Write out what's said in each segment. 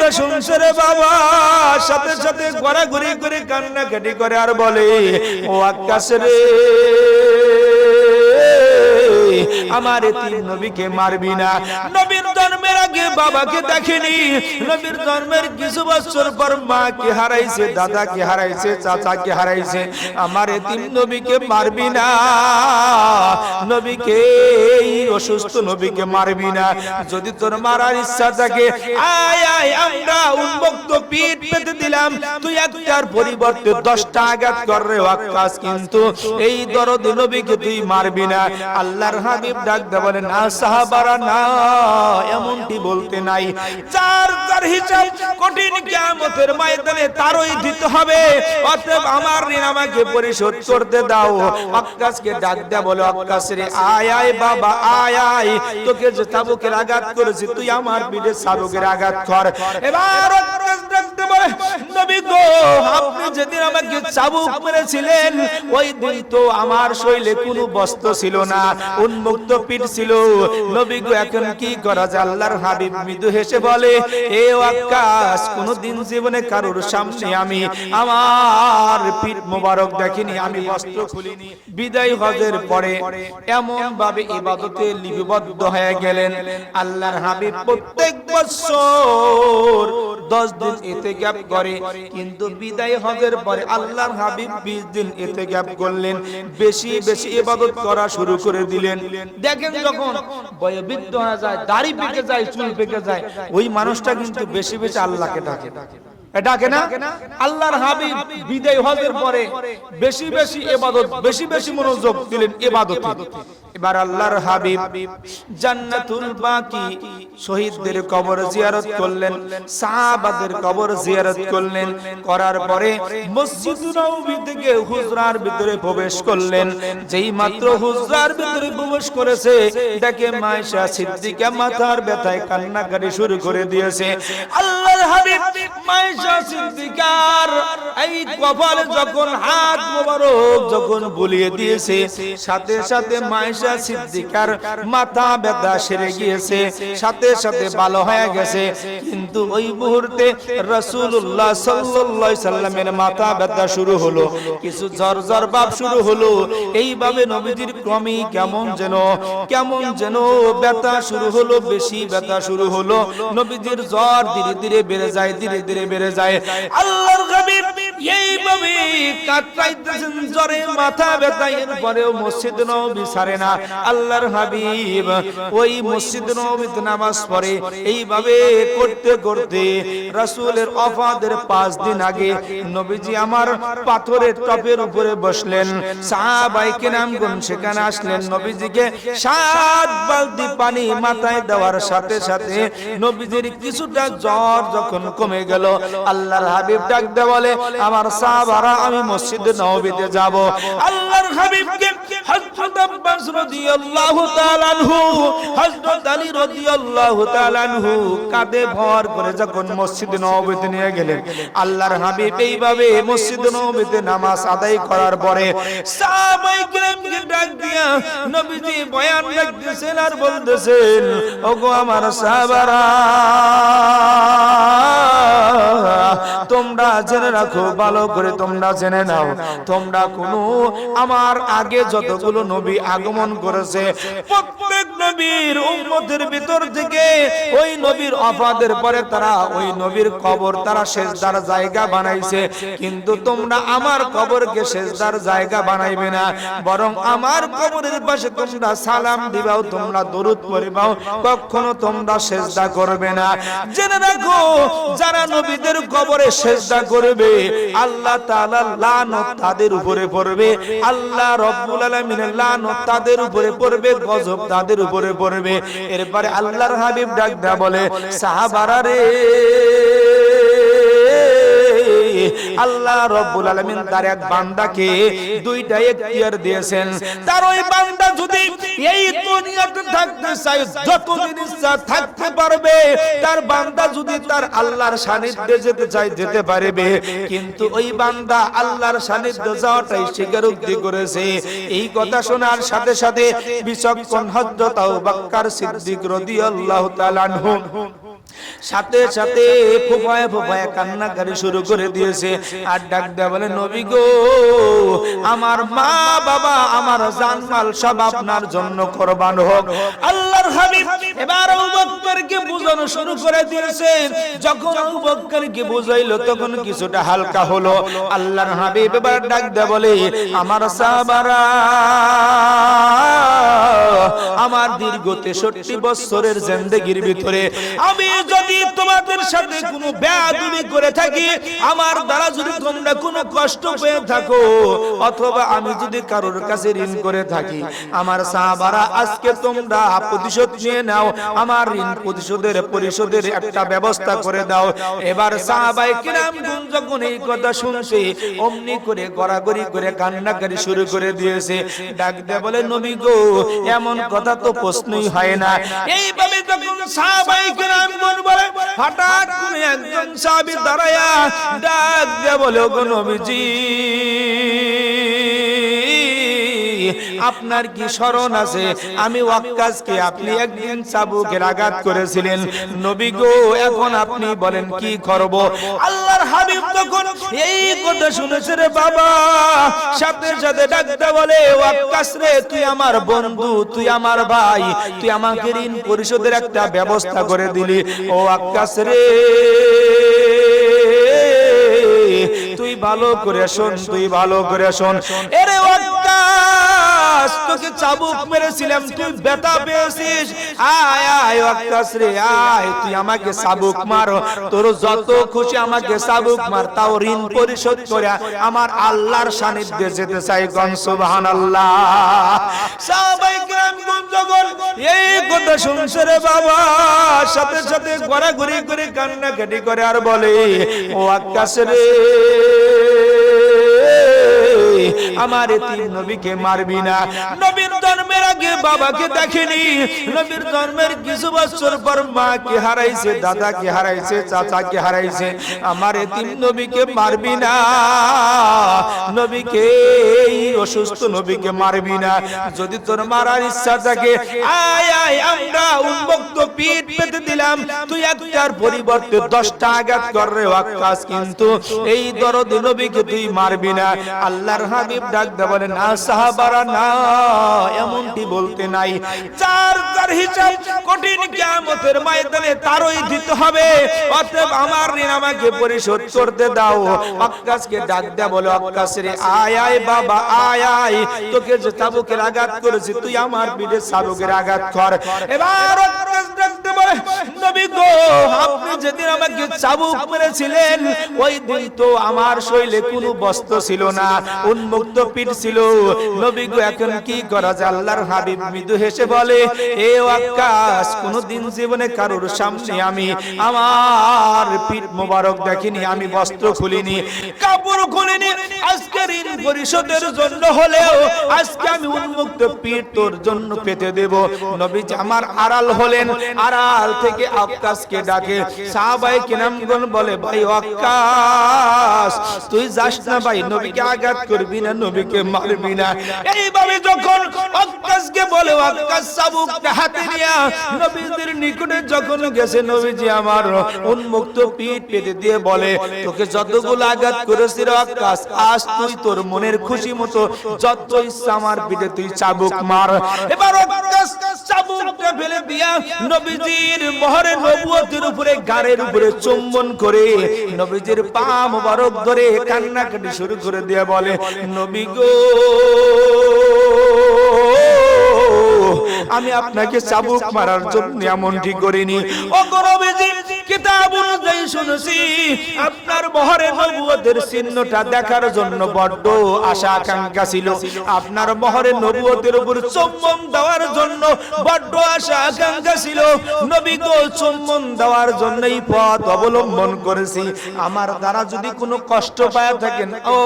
কথা শুনছে রে বাবা, সাথে সাথে ঘোরাঘুরি করে কান্নাকাটি করে আর বলে, ও আক্কাস রে, আমার এতিম নবীকে মারবি না। নবীর জন্মের আগে বাবাকে দেখেনি, নবীর জন্মের কিছু বছর পর মাকে হারাইছে, দাদাকে হারাইছে, চাচাকে হারাইছে। আমার এতিম নবীকে মারবি না, নবীকে, অসুস্থ নবীকে মারবি না। যদি তোর মারার ইচ্ছা থাকে আয় আয়, আমরা উন্মুক্ত পিঠ পেতে দিলাম, তুই একটার পরিবর্তে 10টা আঘাত কর রে ওয়াক্কাস, কিন্তু এই দরদ নবীকে তুই মারবি না। আল্লাহর হাবিব ডাক দে বলে, না সাহাবারা না, এমনটি বলতে নাই। যার যার হিসাব কঠিন কিয়ামতের ময়দানে তারই দিতে হবে, অতএব আমার ঋণ আমাকে পরিশোধ করতে দাও। ওয়াক্কাসকে ডাক দে বলে, ওয়াক্কাস রে আয় আয় বাবা আয় আয়, তোকে যে চাবুকের আঘাত করেছি তুই আমার পিঠে চাবুকের আঘাত কর। এবার ওয়াক্কাস ডাক দে বলে, নবী গো, আপনি যেদিন আমাকে চাবুক মেরেছিলেন ওই দিন তো আমার শরীরে কোনো বস্ত্র ছিল না, উন্মুক্ত পিঠ ছিল। নবী গো, এখন কি করা যায়? আল্লাহর হাবিব মৃদু হেসে বলে, এ ওয়াক্কাস, কোনদিন জীবনে কারোর সামনে আমি আমার পিঠ মোবারক দেখিনি, আমি বস্ত্র খুলিনি। বিদায় হজের পরে এমন ভাবে ইবাদতে লিপিবদ্ধ হয়ে গেলেন। আল্লাহর হাবিব প্রত্যেক বছর 10 দিন ইতিকাফ করে, কিন্তু বিদায় হজের পরে আল্লাহর হাবিব 20 দিন ইতিকাফ করলেন, বেশি বেশি ইবাদত করা শুরু করে দিলেন। দেখেন, যখন বয়োবৃদ্ধ হয়ে যায়, দাড়ি পেকে যায়, চুল পেকে যায়, ওই মানুষটা কিন্তু বেশি বেশি আল্লাহকে ডাকে, ডাকে না? আল্লাহর হাবিব বিদায় হজের পরে বেশি বেশি ইবাদত, বেশি বেশি মনোযোগ দিলেন ইবাদতে। এবার আল্লাহর হাবিব জান্নাতুল বাকি শহীদদের কবর জিয়ারত করলেন, সাহাবাদের কবর জিয়ারত করলেন, করার পরে মসজিদ নববী থেকে হুজরার ভিতরে প্রবেশ করলেন। যেই মাত্র হুজরার ভিতরে প্রবেশ করেছে, দেখে মায়েশা সিদ্দিকা মাথার ব্যথায় কান্নাকাটি শুরু করে দিয়েছে। আল্লাহর হাবিব মায়েশা সিদ্দিকার এই কপালে যখন হাত মোবারক যখন বুলিয়ে দিয়েছে, সাথে সাথে মায়েশা সিদ্দিকার মাথা ব্যথা সেরে গিয়েছে, সাথে সাথে ভালো হয়ে গেছে। কিন্তু ওই মুহূর্তে রাসূলুল্লাহ সাল্লাল্লাহু আলাইহি সাল্লামের মাথা ব্যথা শুরু হলো, কিছু জ্বর জ্বর ভাব শুরু হলো। এইভাবে নবীজির ক্রমে কেমন যেন ব্যথা শুরু হলো, বেশি ব্যথা শুরু হলো। নবীজির জ্বর ধীরে ধীরে বেড়ে যায়, ধীরে ধীরে বেড়ে যায়। আল্লাহর হাবিব এইভাবে কাতরাইতেছেন জ্বরে, মাথা ব্যথা, এরপরেও মসজিদ নববী ছাড়ে না। আল্লাহর হাবিব ওই মসজিদ নববীতে নামাজ পড়ে। এইভাবে করতে করতে রাসূলের ওফাতের 5 দিন আগে নবীজি আমার পাথরের টপের উপরে বসলেন। সাহাবায়ে কেরামগণ সেখানে আসলেন, নবীজিকে 7 বালতি পানি মাথায় দেওয়ার সাথে সাথে নবীজির কিছুটা জ্বর যখন কমে গেল, আল্লাহর হাবিব ডাক দিয়ে বলে, আমার সাহাবারা, আমি মসজিদ নববীতে যাব। আল্লাহর হাবিবকে হযরত আব্বাস রাদিয়াল্লাহু তাআলা আনহু, হযরত আলী রাদিয়াল্লাহু তাআলা আনহু কাঁধে ভর করে যখন মসজিদ নববীতে নিয়ে গেলেন, আল্লাহর হাবিব এইভাবে মসজিদ নববীতে নামাজ আদায় করার পরে সাহাবায়ে কেরামকে ডাক দিয়া নবীজি বয়ান রাখতেছেন আর বলতেছেন, ওগো আমার সাহাবারা, তোমরা জেনে রাখো, ভালো করে তোমরা জেনে নাও, তোমরা কোনো আমার আগে যতগুলো নবী আগমন করেছে, প্রত্যেক নবীর উম্মতের ভিতর থেকে ওই নবীর ওফাতের পরে তারা ওই নবীর কবর তারা সেজদার জায়গা বানাইছে, কিন্তু তোমরা আমার কবরকে সেজদার জায়গা বানাইবে না, বরং আমার কবরের পাশে তোমরা সালাম দিবাও, তোমরা দরুদ পড়িবাও, কখনো তোমরা সেজদা করবে না। জেনে রাখো, যারা নবীদের কবরে সেজদা করবে আল্লাহ তাআলার লানত তাদের উপরে পড়বে, আল্লাহ রব্বুল আলামিনের লানত তাদের উপরে পড়বে, গজব তাদের উপরে পড়বে। এরপরে আল্লাহর হাবিব ডাক দেয়া বলে, সাহাবারা রে, আল্লাহ রব্বুল আলামিন তার এক বান্দাকে 2টা এখতিয়ার দিয়েছেন। তার ওই বান্দা যদি এই দুনিয়াতে থাকতে চায়, যতদিন ইচ্ছা থাকতে পারবে। তার বান্দা যদি তার আল্লাহর সান্নিধ্যে যেতে চায়, যেতে পারবে। কিন্তু ওই বান্দা আল্লাহর সান্নিধ্যে যাওয়াটাই স্বীকারোক্তি করেছে। এই কথা শোনার সাথে সাথে বিচক্ষণ হযরত আবু বকর সিদ্দিক রাদিয়াল্লাহু তাআলা আনহু সাথে সাথে ফোঁপায় ফোঁপায় কান্নাকারি শুরু করে দিয়েছে আর ডাক দেয়া বলে নবী গো আমার মা বাবা আমার জানমাল সব আপনার জন্য কুরবান হোক। আল্লাহর হাবিব এবার আবু বকরকে বুঝানো শুরু করে দিয়েছেন। যখন আবু বকরকে বুঝাইলো তখন কিছুটা হালকা হলো। আল্লাহর হাবিব এবার ডাক দেয়া বলে আমার সাহাবারা আমার দীর্ঘ 63 বছরের জিন্দেগির ভিতরে আমি যদি তোমাদের সাথে কোনো বেয়াদবি করে থাকি, আমার দ্বারা যদি তোমরা কোনো কষ্ট পেয়ে থাকো, অথবা আমি যদি কারোর কাছে ঋণ করে থাকি, আমার সাহাবারা আজকে তোমরা প্রতিশোধ নিয়ে নাও, আমার ঋণ পরিশোধের একটা ব্যবস্থা করে দাও। এবার সাহাবায়ে কিরামগণ যখন এই কথা শুনছে অমনি করে গড়াগড়ি করে কান্নাকারি শুরু করে দিয়েছে। ডাক দেয়া বলে নবী গো এমন কথা তো প্রশ্নই হয় না। এইভাবে যখন সাহাবায়ে কিরামগণ বলে হঠাৎ করে একজন সাহাবী দাঁড়ায়া ডাক দেয়া বলে ওগো নবীজি আপনার কি স্মরণ আছে আমি ওয়াক্কাসকে আপনি একদিন চাবুকের আঘাত করেছিলেন, নবী গো এখন আপনি বলেন কি করব? আল্লাহর হাবিব তখন এই কথা শুনেছে রে বাবা, সাথে সাথে ডাকতে বলে ওয়াক্কাস রে তুই আমার বন্ধু, তুই আমার ভাই, তুই আমাকে ঋণ পরিশোধের একটা ব্যবস্থা করে দিলি। ও ওয়াক্কাস রে তুই ভালো করে শোন, তুই ভালো করে শোন। এরে ওয়াক্কাস তোকে চাবুক মেরেছিলাম, তুই ব্যথা পেয়েছিস, আয় আয় ওয়াক্কাস রে আয় তুই আমাকে চাবুক মার, তোর যত খুশি আমাকে চাবুক মার, তাও ঋণ পরিশোধ করে আমার আল্লাহর সান্নিধ্যে যেতে চাই। গণ সুবহানাল্লাহ। সাহাবায়ে কিরামগণ যখন এই কথা শুনছে রে বাবা, সাথে সাথে গড়াগড়ি করে কান্নাকাটি করে আর বলে ওয়াক্কাস রে আমার এতিম নবীকে মারবি না। নবীর জন্মের আগে বাবাকে দেখেনি, নবীর জন্মের কিছু বছর পর মাকে হারাইছে, দাদাকে হারাইছে, চাচাকে হারাইছে, আমার এতিম নবীকে মারবি না, নবীকে এই অসুস্থ নবীকে মারবি না। যদি তোর মারার ইচ্ছা থাকে আয় আয় আমরা উন্মুক্ত পিঠ পেতে দিলাম, তুই একটার পরিবর্তে 10টা আঘাত কর রে ওয়াক্কাস, কিন্তু এই দরদি নবীকে তুই মারবি না। আল্লাহর হাবিব ডাক দে বলেন না সাহাবারা না এমনটি বলতে নাই, চার হিসাব কঠিন কিয়ামতের ময়দানে তারই দিতে হবে, অতএব আমার ঋণ আমাকে পরিশোধ করতে দাও। ওয়াক্কাসকে ডাক দে বলে ওয়াক্কাস রে আয় আয় বাবা আয় আয়, তোকে যে চাবুকের আঘাত করেছি তুই আমার পিঠে চাবুকের আঘাত কর। এবার ওয়াক্কাস ডাক দে বলে নবী গো আপনি যেদিন আমাকে চাবুক মেরেছিলেন ওই দিন তো আমার শরীরে কোনো বস্ত্র ছিল না, উন্মুক্ত পিঠ ছিল, নবী গো এখন কি করা যায়? আল্লাহর হাবিব মৃদু হেসে বলে এ ওয়াক্কাস কোনদিন জীবনে কারোর সামনে আমি আমার পিঠ মোবারক দেখিনি, আমি বস্ত্র খুলিনি, কাপড় খুলিনি, আজকে ঋণ পরিশোধের জন্য হলেও আজকে আমি উন্মুক্ত পিঠ তোর জন্য পেতে দেব। নবীজি আমার আড়াল হলেন, আড়াল থেকে ওয়াক্কাসকে ডাকে। সাহাবায়ে কিরামগণ বলে ভাই ওয়াক্কাস তুই যাস না ভাই, নবীকে আঘাত করবি না, নবীকে মারবি না। এইভাবে যখন ওয়াক্কাসকে বলে ওয়াক্কাস চাবুকটা হাতে নিয়ে নবীজির নিকটে যখন গেছে, নবীজি আমার উন্মুক্ত পিঠ পেতে দিয়ে বলে তোকে যতগুলো আঘাত করেছি রে ওয়াক্কাস, আজ তুই তোর মনের খুশি মতো যত ইচ্ছা আমার পিঠে তুই চাবুক মার। এবার ওয়াক্কাস চাবুকটা ফেলে দিয়া নবীজির মোহরে নবুয়তের উপরে গাড়ের উপরে চুম্বন করে নবীজির পা মোবারক ধরে কান্নাকাটি শুরু করে দিয়ে বলে নবী গো আমি আপনাকে চাবুক মারার জন্য এমনটি করিনি, ও নবীজি কিতাব অনুযায়ী শুনেছি আপনার মোহরে নবুয়তের চিহ্নটা দেখার জন্য বড্ড আশা আকাঙ্ক্ষা ছিল, আপনার মোহরে নবুয়তের উপর চুম্বন দেওয়ার জন্য বড্ড আশা আকাঙ্ক্ষা ছিল, নবী গো চুম্বন দেওয়ার জন্যই পথ অবলম্বন করেছি, আমার দ্বারা যদি কোনো কষ্ট পায় থাকেন ও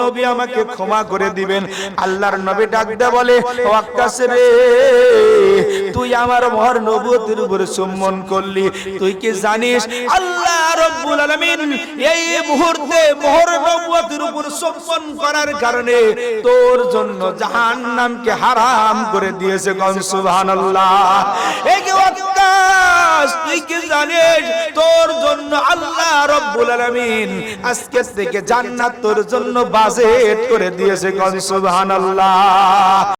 নবী আমাকে ক্ষমা করে দিবেন। আল্লাহর নবী ডাক দেয়া বলে ওয়াক্কাস রে তুই আমার মোহর নবুয়তের উপরে চুম্বন করলি, তুই কি জানিস আল্লাহ রাব্বুল আলামিন এই মুহূর্তে মোহর নবুয়তের উপর চুম্বন করার কারণে তোর জন্য জাহান্নামকে হারাম করে দিয়েছে। গণ সুবহানাল্লাহ। এই কি ওয়াক্কাস তুই কি জানিস তোর রব্বুল আলামিন আজকে থেকে জান্নাত তোর জন্য বাজেট করে দিয়েছে। কোন সুবহানাল্লাহ।